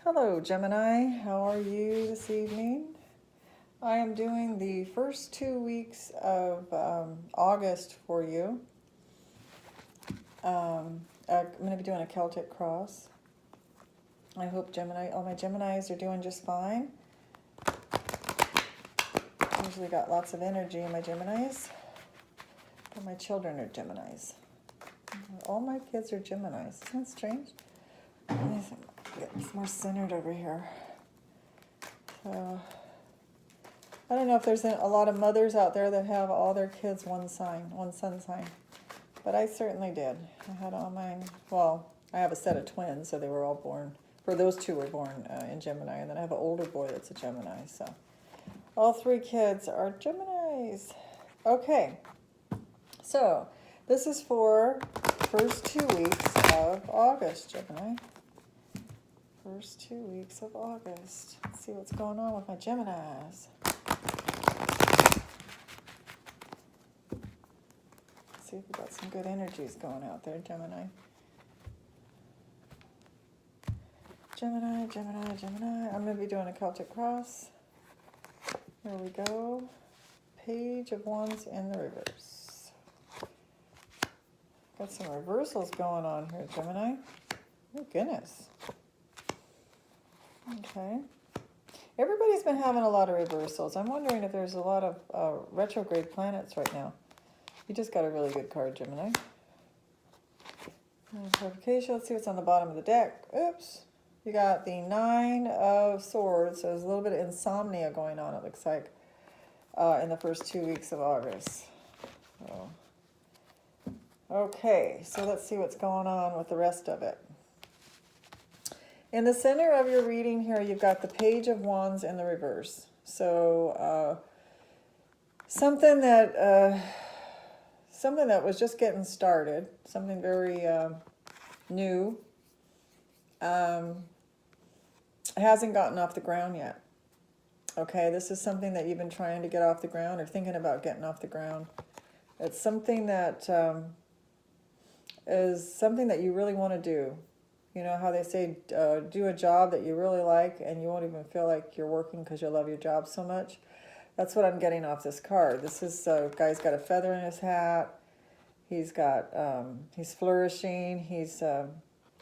Hello, Gemini. How are you this evening? I am doing the first 2 weeks of August for you. I'm going to be doing a Celtic cross. I hope all my Geminis are doing just fine. Usually got lots of energy in my Geminis. But my children are Geminis. All my kids are Geminis. Isn't that strange? Get more centered over here. So, I don't know if there's a lot of mothers out there that have all their kids one sign, one sun sign. But I certainly did. I had all mine. Well, I have a set of twins, so they were all born. For those two were born in Gemini, and then I have an older boy that's a Gemini. So all three kids are Geminis. Okay. So this is for first 2 weeks of August, Gemini. First 2 weeks of August. Let's see what's going on with my Geminis. See if we got some good energies going out there, Gemini. Gemini, Gemini, Gemini. I'm going to be doing a Celtic cross. Here we go. Page of Wands in the reverse. Got some reversals going on here, Gemini. Oh, goodness. Okay. Everybody's been having a lot of reversals. I'm wondering if there's a lot of retrograde planets right now. You just got a really good card, Gemini. Clarification. Let's see what's on the bottom of the deck. Oops. You got the 9 of Swords. So there's a little bit of insomnia going on, it looks like, in the first 2 weeks of August. So, okay, so let's see what's going on with the rest of it. In the center of your reading here, you've got the Page of Wands in the reverse. So something that was just getting started, something very new, hasn't gotten off the ground yet. Okay, this is something that you've been trying to get off the ground or thinking about getting off the ground. It's something that is something that you really want to do. You know how they say do a job that you really like and you won't even feel like you're working because you love your job so much. That's what I'm getting off this card. This is a guy's got a feather in his hat. He's got, he's flourishing. He's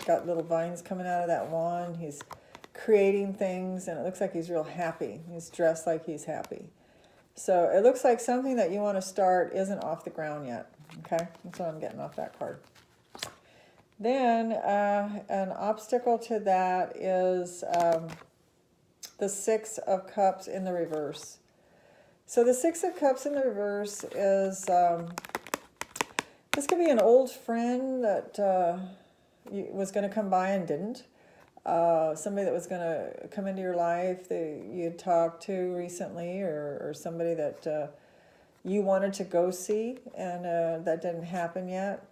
got little vines coming out of that wand. He's creating things, and it looks like he's real happy. He's dressed like he's happy. So it looks like something that you want to start isn't off the ground yet. Okay, that's what I'm getting off that card. Then an obstacle to that is the 6 of Cups in the reverse. So the 6 of Cups in the reverse is, this could be an old friend that was going to come by and didn't. Somebody that was going to come into your life that you had talked to recently, or somebody that you wanted to go see and that didn't happen yet.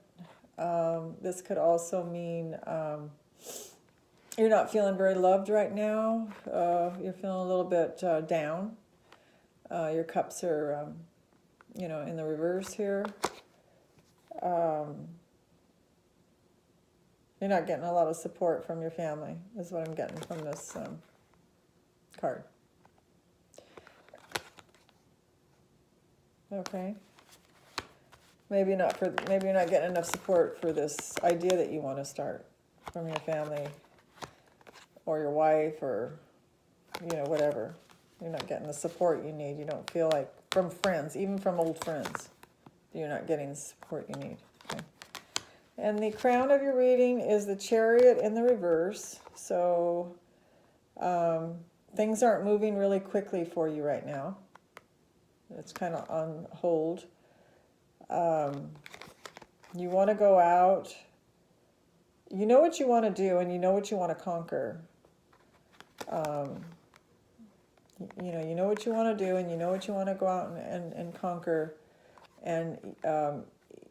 This could also mean you're not feeling very loved right now. You're feeling a little bit down. Your cups are, in the reverse here. You're not getting a lot of support from your family, is what I'm getting from this card. Okay. Maybe you're not getting enough support for this idea that you want to start from your family or your wife or, whatever. You're not getting the support you need. You don't feel like, from friends, even from old friends, you're not getting the support you need. Okay. And the crown of your reading is the Chariot in the reverse. So things aren't moving really quickly for you right now. It's kind of on hold. You want to go out. You know what you want to do, and you know what you want to conquer. You know what you want to do, and you know what you want to go out and conquer. And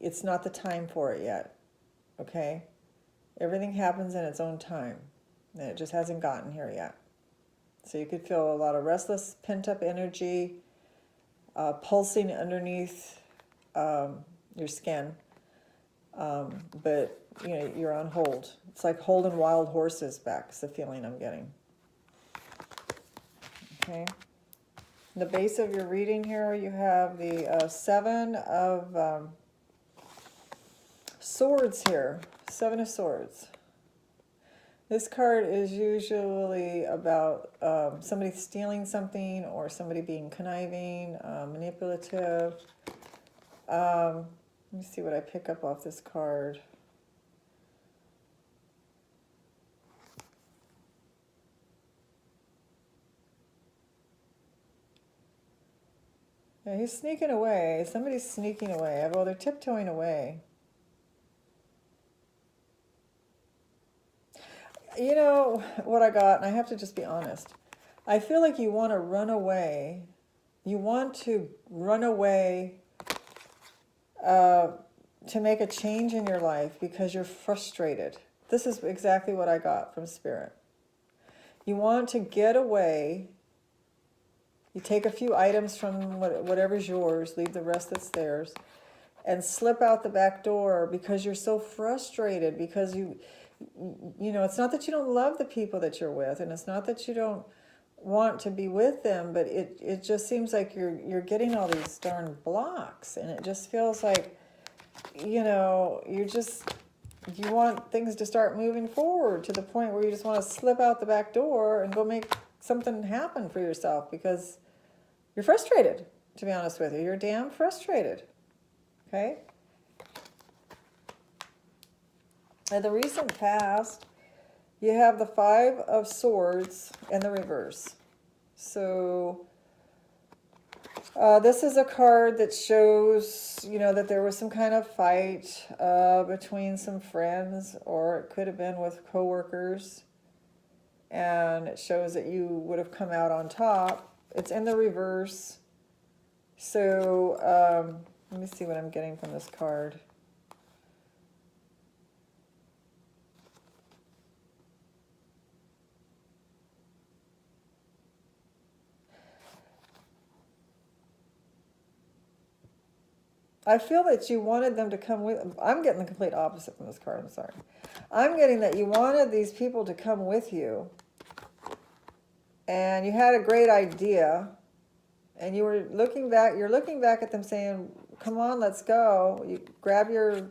it's not the time for it yet. Okay? Everything happens in its own time. And it just hasn't gotten here yet. So you could feel a lot of restless, pent-up energy pulsing underneath your skin. But, you're on hold. It's like holding wild horses back is the feeling I'm getting. Okay. In the base of your reading here, you have the Seven of Swords here. Seven of Swords. This card is usually about somebody stealing something or somebody being conniving, manipulative. Let me see what I pick up off this card. Yeah, he's sneaking away. Somebody's sneaking away. Well, they're tiptoeing away. You know what I got, and I have to just be honest. I feel like you want to run away. You want to run away to make a change in your life because you're frustrated. This is exactly what I got from Spirit. You want to get away. You take a few items from whatever's yours, leave the rest that's theirs, and slip out the back door because you're so frustrated, because you know, it's not that you don't love the people that you're with, and it's not that you don't want to be with them, but it just seems like you're getting all these darn blocks, and it just feels like, you know, you want things to start moving forward to the point where you just want to slip out the back door and go make something happen for yourself because you're frustrated, to be honest with you. You're damn frustrated. Okay? In the recent past, you have the Five of Swords in the reverse. So this is a card that shows, you know, that there was some kind of fight between some friends, or it could have been with coworkers. And it shows that you would have come out on top. It's in the reverse. So let me see what I'm getting from this card. I feel that you wanted them to come with. I'm getting the complete opposite from this card. I'm sorry. I'm getting that you wanted these people to come with you. And you had a great idea. And you were looking back. You're looking back at them saying, come on, let's go. You grab your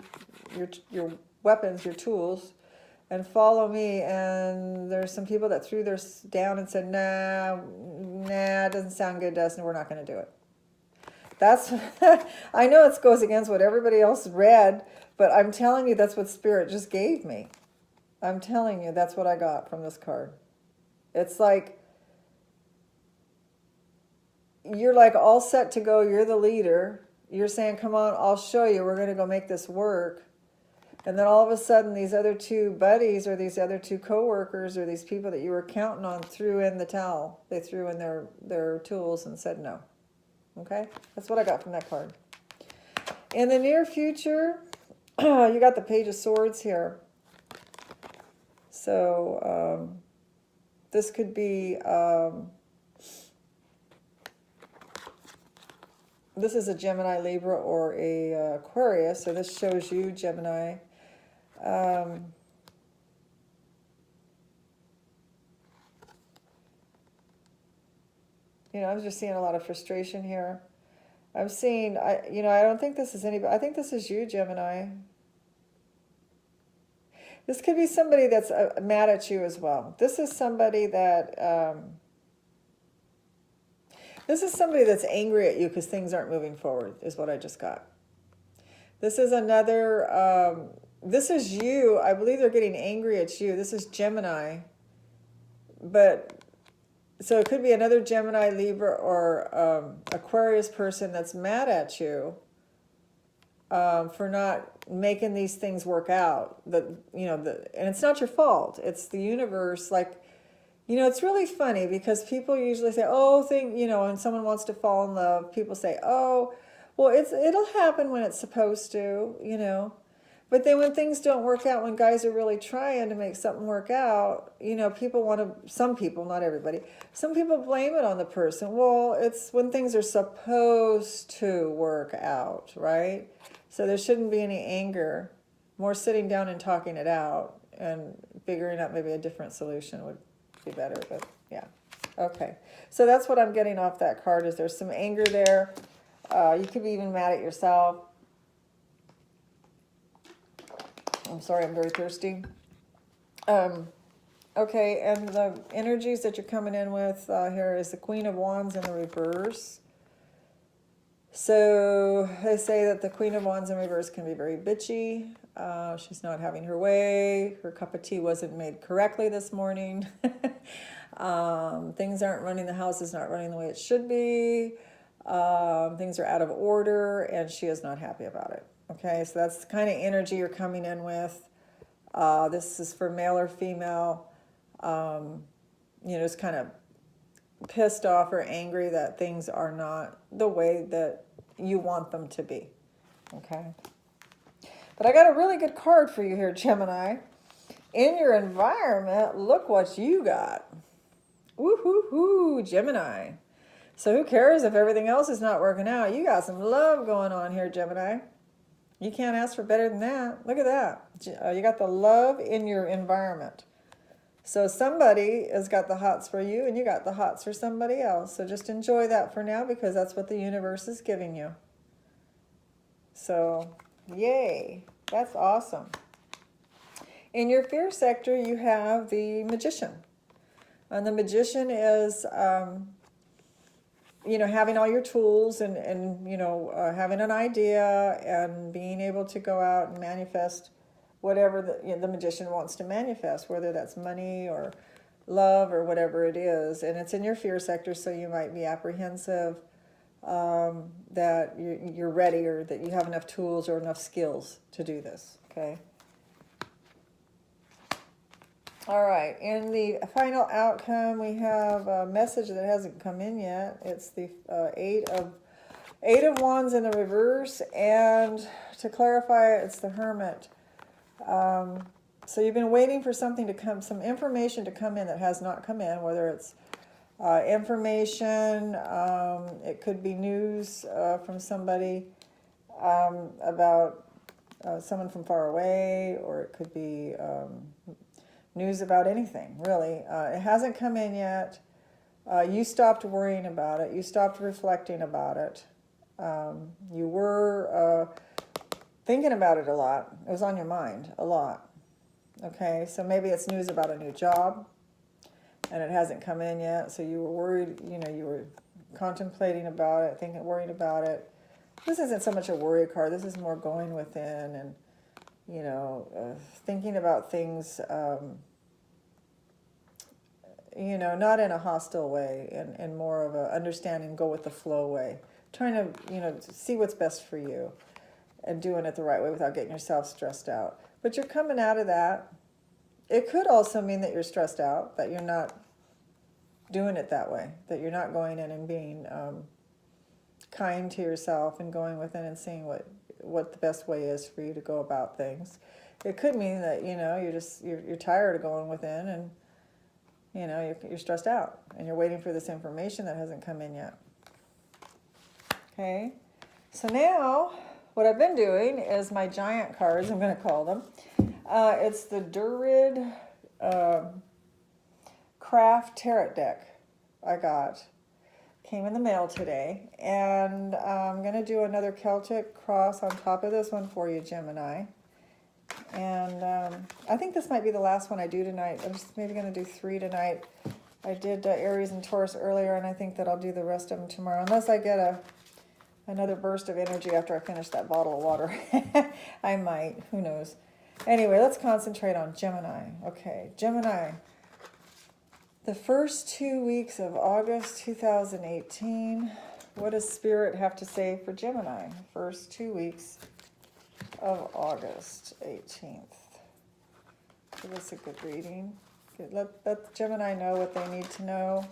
weapons, your tools, and follow me. And there's some people that threw theirs down and said, nah, it doesn't sound good to us, and we're not going to do it. That's, I know it goes against what everybody else read, but I'm telling you that's what Spirit just gave me. I'm telling you that's what I got from this card. It's like, you're like all set to go. You're the leader. You're saying, come on, I'll show you. We're going to go make this work. And then all of a sudden, these other two buddies or these other two coworkers or these people that you were counting on threw in the towel. They threw in their tools and said no. Okay? That's what I got from that card. In the near future, you got the Page of Swords here. So this could be... this is a Gemini, Libra, or a Aquarius, so this shows you, Gemini. You know, I'm just seeing a lot of frustration here. I'm seeing, I don't think this is anybody. I think this is you, Gemini. This could be somebody that's mad at you as well. This is somebody that... this is somebody that's angry at you because things aren't moving forward, is what I just got. This is another, this is you. I believe they're getting angry at you. This is Gemini. But, so it could be another Gemini, Libra, or Aquarius person that's mad at you for not making these things work out. And it's not your fault. It's the universe, like... You know, it's really funny because people usually say, oh, when someone wants to fall in love, people say, oh, well, it'll happen when it's supposed to, you know. But then when things don't work out, when guys are really trying to make something work out, you know, some people, not everybody, some people blame it on the person. Well, it's when things are supposed to work out, right? So there shouldn't be any anger, more sitting down and talking it out and figuring out maybe a different solution would be better, but yeah. Okay, so that's what I'm getting off that card, is there's some anger there. You could be even mad at yourself. I'm sorry, I'm very thirsty. Okay, and the energies that you're coming in with here is the Queen of Wands in the reverse. So they say that the Queen of Wands in reverse can be very bitchy. She's not having her way. Her cup of tea wasn't made correctly this morning. Things aren't running, the house is not running the way it should be. Things are out of order, and she is not happy about it. Okay, so that's the kind of energy you're coming in with. This is for male or female. Just kind of pissed off or angry that things are not the way that you want them to be. Okay. But I got a really good card for you here, Gemini. In your environment, look what you got. Woo-hoo-hoo, Gemini. So who cares if everything else is not working out? You got some love going on here, Gemini. You can't ask for better than that. Look at that. You got the love in your environment. So somebody has got the hots for you, and you got the hots for somebody else. So just enjoy that for now, because that's what the universe is giving you. So, yay. That's awesome. In your fear sector, you have the Magician. And the Magician is, having all your tools and having an idea and being able to go out and manifest whatever the magician wants to manifest, whether that's money or love or whatever it is. And it's in your fear sector, so you might be apprehensive that you're ready, or that you have enough tools or enough skills to do this, okay? All right, in the final outcome, we have a message that hasn't come in yet. It's the Eight of Wands in the reverse, and to clarify, it's the Hermit. So you've been waiting for something to come, some information to come in that has not come in, whether it's information, it could be news from somebody about someone from far away, or it could be news about anything, really. It hasn't come in yet. You stopped worrying about it. You stopped reflecting about it. You were thinking about it a lot. It was on your mind a lot. Okay, so maybe it's news about a new job, and it hasn't come in yet. So you were worried, you were contemplating about it, worrying about it. This isn't so much a worry card. This is more going within and, thinking about things, not in a hostile way, and more of a understanding, go with the flow way. Trying to, see what's best for you and doing it the right way without getting yourself stressed out. But you're coming out of that. It could also mean that you're stressed out, that you're not doing it that way, that you're not going in and being kind to yourself and going within and seeing what the best way is for you to go about things. It could mean that, you're tired of going within, and, you're stressed out and you're waiting for this information that hasn't come in yet. Okay, so now what I've been doing is my giant cards, I'm going to call them. It's the Druid Craft Tarot deck I got. Came in the mail today. And I'm going to do another Celtic cross on top of this one for you, Gemini. And I think this might be the last one I do tonight. I'm just maybe going to do 3 tonight. I did Aries and Taurus earlier, and I think that I'll do the rest of them tomorrow, unless I get another burst of energy after I finish that bottle of water. I might. Who knows? Anyway, let's concentrate on Gemini. Okay, Gemini. The first 2 weeks of August 2018. What does Spirit have to say for Gemini? First 2 weeks of August 18th. Give us a good reading. Let Gemini know what they need to know.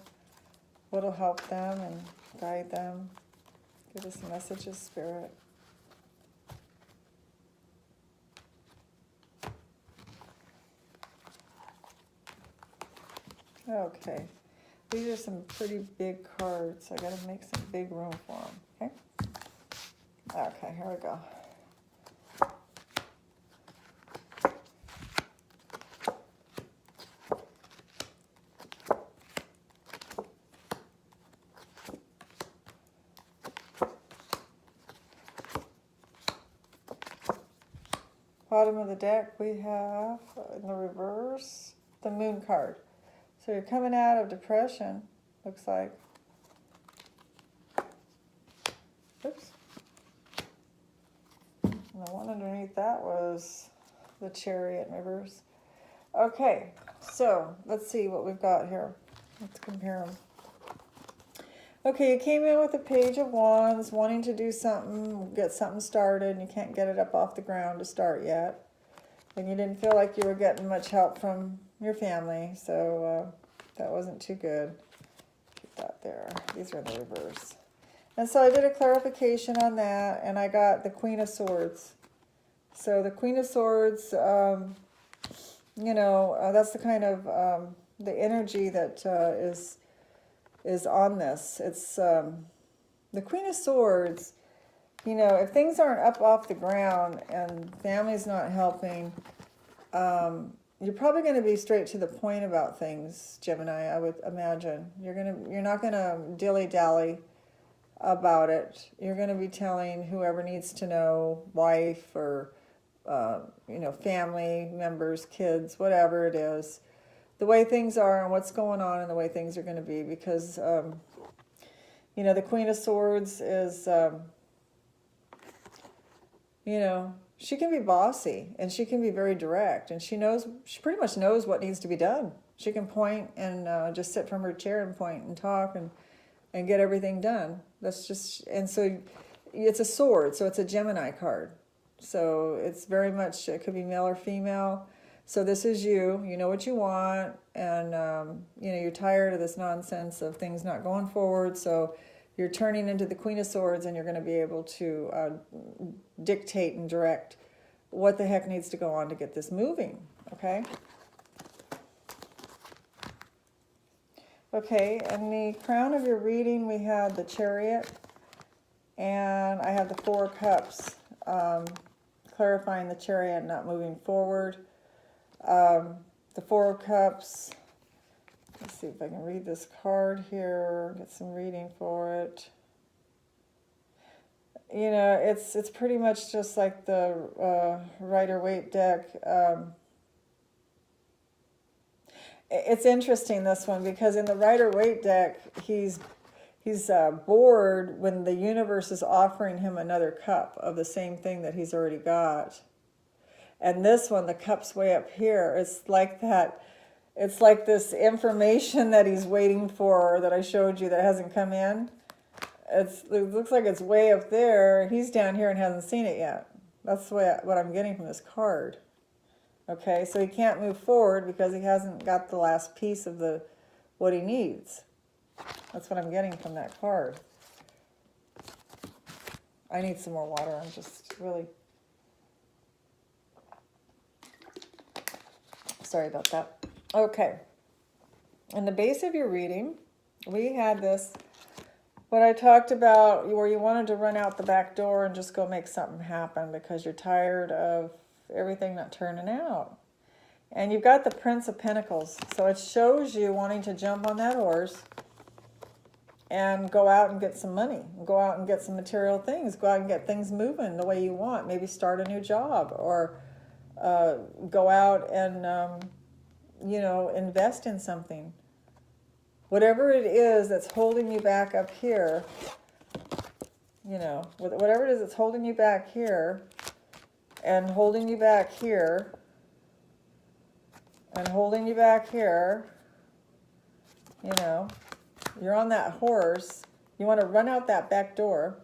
What'll help them and guide them. Give us messages, Spirit. Okay. These are some pretty big cards. I got to make some big room for them. Okay? Okay, here we go. Bottom of the deck, we have, in the reverse, the Moon card. So you're coming out of depression, looks like. Oops. And the one underneath that was the Chariot in reverse. Okay, so let's see what we've got here. Let's compare them. Okay, you came in with a Page of Wands, wanting to do something, get something started, and you can't get it up off the ground to start yet. And you didn't feel like you were getting much help from your family, so that wasn't too good. Keep that there. These are in the reverse. And so I did a clarification on that, and I got the Queen of Swords. So the Queen of Swords, you know, that's the kind of the energy that is on this. It's the Queen of Swords. You know, if things aren't up off the ground and family's not helping, you're probably going to be straight to the point about things, Gemini. I would imagine you're not gonna dilly-dally about it. You're going to be telling whoever needs to know, wife or you know, family members, kids, whatever it is, the way things are and what's going on and the way things are going to be, because you know, the Queen of Swords is you know, she can be bossy and she can be very direct, and she pretty much knows what needs to be done. She can point and just sit from her chair and point and talk and get everything done. That's just, and so it's a sword, so it's a Gemini card. So it's very much, it could be male or female. So this is you know what you want, and you know, you're tired of this nonsense of things not going forward, so you're turning into the Queen of Swords, and you're going to be able to dictate and direct what the heck needs to go on to get this moving, okay? Okay, and the crown of your reading, we had the Chariot, and I have the Four of Cups, clarifying the Chariot, not moving forward. The Four of Cups, let's see if I can read this card here, get some reading for it. You know, it's pretty much just like the Rider-Waite deck. It's interesting, this one, because in the Rider-Waite deck, he's bored when the universe is offering him another cup of the same thing that he's already got. And this one, the cup's way up here. It's like that. It's like this information that he's waiting for that I showed you that hasn't come in. It looks like it's way up there. He's down here and hasn't seen it yet. That's what I'm getting from this card. Okay, so he can't move forward because he hasn't got the last piece of what he needs. That's what I'm getting from that card. I need some more water. I'm just really sorry about that. Okay. In the base of your reading, we had this, what I talked about, where you wanted to run out the back door and just go make something happen because you're tired of everything not turning out. And you've got the Prince of Pentacles. So it shows you wanting to jump on that horse and go out and get some money, go out and get some material things, go out and get things moving the way you want, maybe start a new job, or go out and, you know, invest in something. Whatever it is that's holding you back up here, you know, whatever it is that's holding you back here and holding you back here and holding you back here, you know, you're on that horse. You want to run out that back door,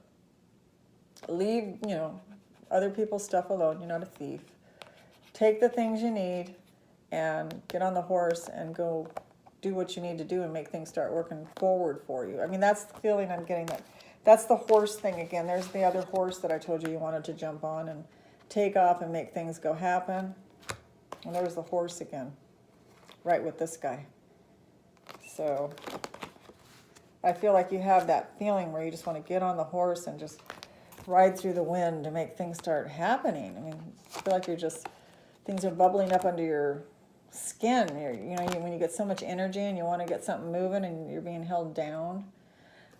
leave, you know, other people's stuff alone. You're not a thief. Take the things you need and get on the horse and go do what you need to do and make things start working forward for you. I mean, that's the feeling I'm getting. That's the horse thing again. There's the other horse that I told you wanted to jump on and take off and make things go happen. And there's the horse again, right with this guy. So I feel like you have that feeling where you just want to get on the horse and just ride through the wind to make things start happening. I mean, I feel like things are bubbling up under your skin. When you get so much energy and you want to get something moving and you're being held down.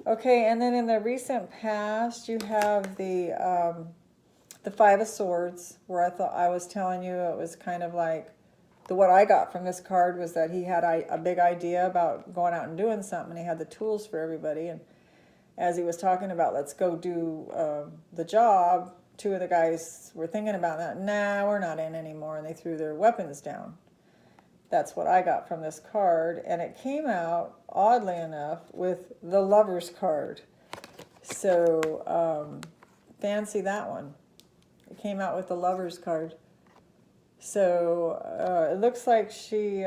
Okay, and then in the recent past, you have the the Five of Swords, where I was telling you it was kind of like, what I got from this card was that he had a big idea about going out and doing something, and he had the tools for everybody. And as he was talking about, let's go do the job, two of the guys were thinking about that. Nah, we're not in anymore, and they threw their weapons down. That's what I got from this card, and it came out, oddly enough, with the Lover's card. So fancy that one. It came out with the Lover's card. So it looks like she,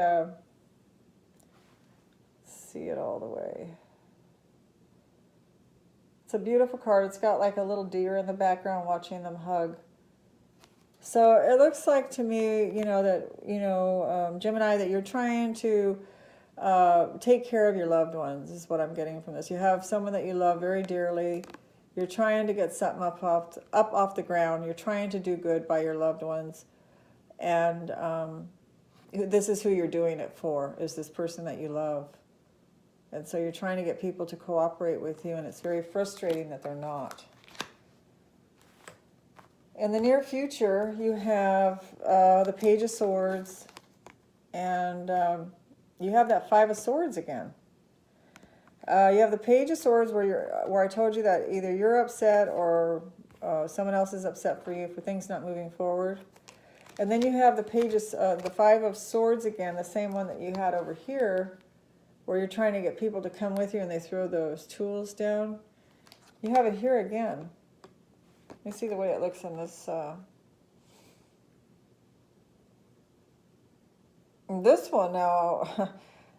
see it all the way. It's a beautiful card. It's got like a little deer in the background watching them hug. So it looks like to me, Gemini, that you're trying to take care of your loved ones is what I'm getting from this. You have someone that you love very dearly. You're trying to get something up off the ground. You're trying to do good by your loved ones. And this is who you're doing it for, is this person that you love. And so you're trying to get people to cooperate with you, and it's very frustrating that they're not. In the near future, you have the Page of Swords, and you have that Five of Swords again. You have the Page of Swords where I told you that either you're upset or someone else is upset for you for things not moving forward. And then you have the the Five of Swords again, the same one that you had over here, where you're trying to get people to come with you and they throw those tools down. You have it here again. Let me see the way it looks in this. This one now,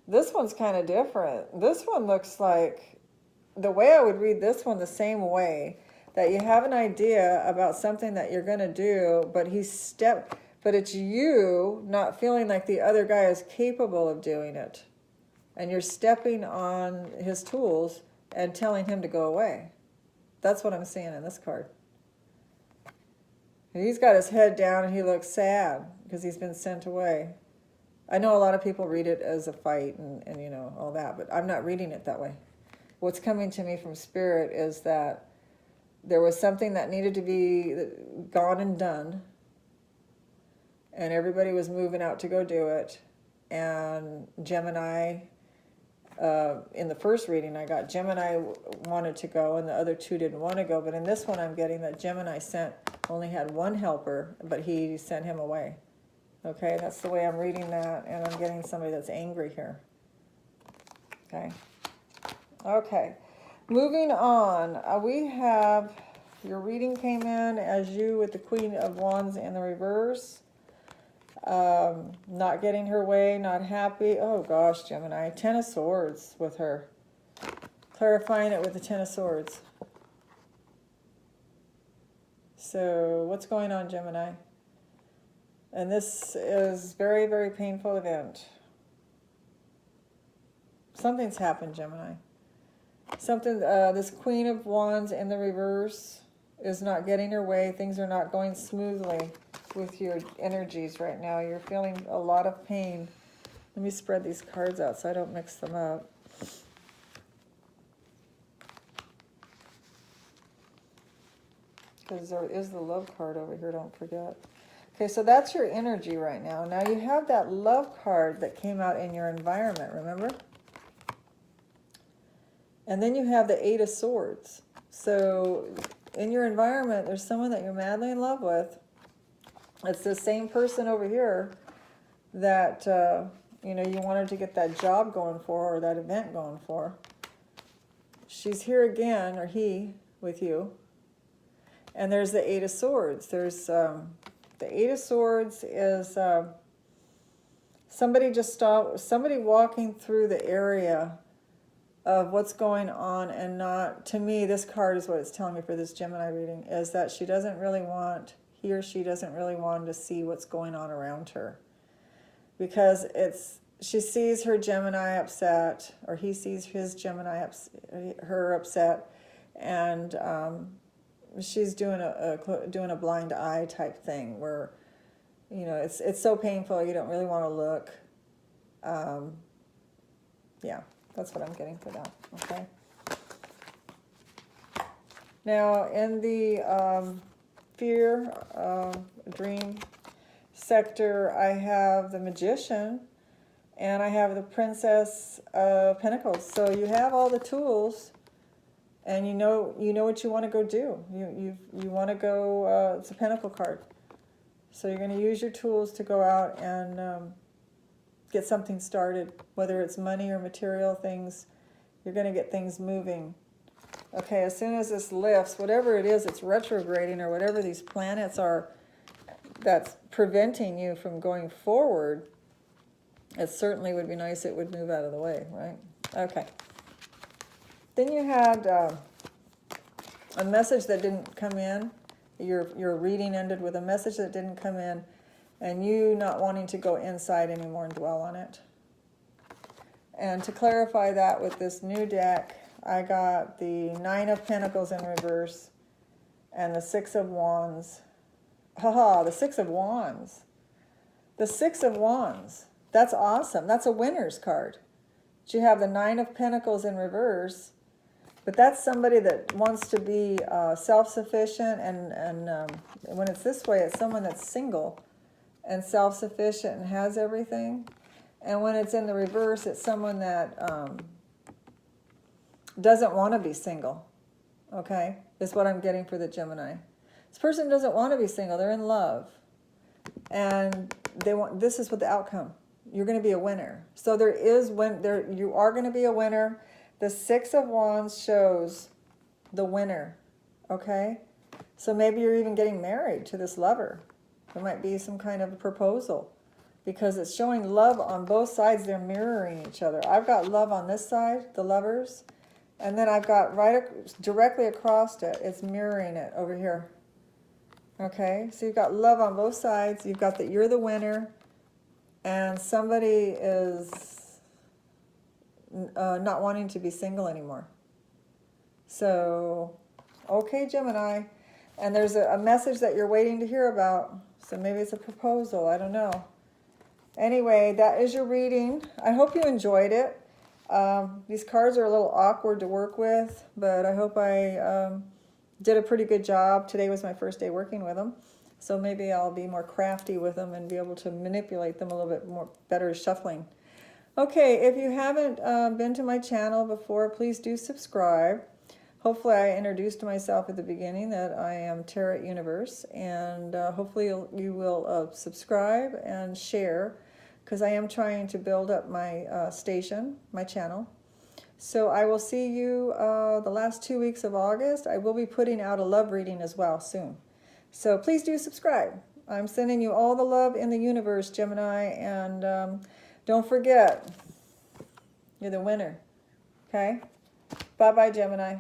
this one's kind of different. This one looks like, the way I would read this one the same way, that you have an idea about something that you're going to do, but it's you not feeling like the other guy is capable of doing it. And you're stepping on his tools and telling him to go away. That's what I'm seeing in this card. And he's got his head down and he looks sad because he's been sent away. I know a lot of people read it as a fight and all that, but I'm not reading it that way. What's coming to me from Spirit is that there was something that needed to be gone and done, and everybody was moving out to go do it. And Gemini, in the first reading I got, Gemini wanted to go and the other two didn't want to go. But in this one I'm getting that Gemini only had one helper, but he sent him away. Okay, that's the way I'm reading that, and I'm getting somebody that's angry here. Okay. Okay. Moving on, we have, your reading came in as you with the Queen of Wands in the reverse. Not getting her way, not happy. Oh gosh, Gemini. Ten of Swords with her. Clarifying it with the Ten of Swords. So what's going on, Gemini? And this is very, very painful event. Something's happened, Gemini. Something, this Queen of Wands in the reverse is not getting her way. Things are not going smoothly with your energies right now. You're feeling a lot of pain. Let me spread these cards out so I don't mix them up. Because there is the love card over here, don't forget. Okay, so that's your energy right now. Now you have that love card that came out in your environment, remember? And then you have the Eight of Swords. So in your environment, there's someone that you're madly in love with. It's the same person over here that, you wanted to get that job going for or that event going for. She's here again, or he, with you. And there's the Eight of Swords. There's the Eight of Swords is somebody walking through the area of what's going on, and not, to me, this card is what it's telling me for this Gemini reading, is that he or she doesn't really want to see what's going on around her. Because she sees her Gemini upset, or he sees his Gemini her upset, and she's doing a blind eye type thing where, it's so painful you don't really want to look. Yeah, that's what I'm getting for that. Okay. Now in the fear, dream sector, I have the Magician, and I have the Princess of Pentacles. So you have all the tools, and you know what you want to go do. You want to go. It's a Pentacle card, so you're going to use your tools to go out and get something started. Whether it's money or material things, you're going to get things moving. Okay, as soon as this lifts, whatever it is, it's retrograding or whatever these planets are that's preventing you from going forward. It certainly would be nice it would move out of the way, right? Okay. Then you had a message that didn't come in. Your reading ended with a message that didn't come in, and you not wanting to go inside anymore and dwell on it. And to clarify that with this new deck, I got the 9 of Pentacles in reverse and the 6 of Wands. Haha, the 6 of Wands. The 6 of Wands. That's awesome. That's a winner's card. But you have the 9 of Pentacles in reverse, but that's somebody that wants to be self-sufficient, and when it's this way, it's someone that's single and self-sufficient and has everything. And when it's in the reverse, it's someone that doesn't want to be single, okay? Is what I'm getting for the Gemini. This person doesn't want to be single. They're in love. And they want. This is what the outcome. You're going to be a winner. So you are going to be a winner. The 6 of Wands shows the winner, okay? So maybe you're even getting married to this lover. There might be some kind of a proposal because it's showing love on both sides. They're mirroring each other. I've got love on this side, the lovers, and then I've got directly across it, it's mirroring it over here. Okay, so you've got love on both sides. You've got that you're the winner, and somebody is not wanting to be single anymore. So, okay, Gemini. And there's a message that you're waiting to hear about. So maybe it's a proposal. I don't know. Anyway, that is your reading. I hope you enjoyed it. These cards are a little awkward to work with, but I hope I did a pretty good job. Today was my first day working with them, so maybe I'll be more crafty with them and be able to manipulate them a little bit more better shuffling. Okay, if you haven't been to my channel before, please do subscribe. Hopefully I introduced myself at the beginning that I am Tarot Universe, and hopefully you will subscribe and share, because I am trying to build up my station, my channel. So I will see you the last 2 weeks of August. I will be putting out a love reading as well soon. So please do subscribe. I'm sending you all the love in the universe, Gemini, and don't forget, you're the winner. Okay? Bye-bye, Gemini.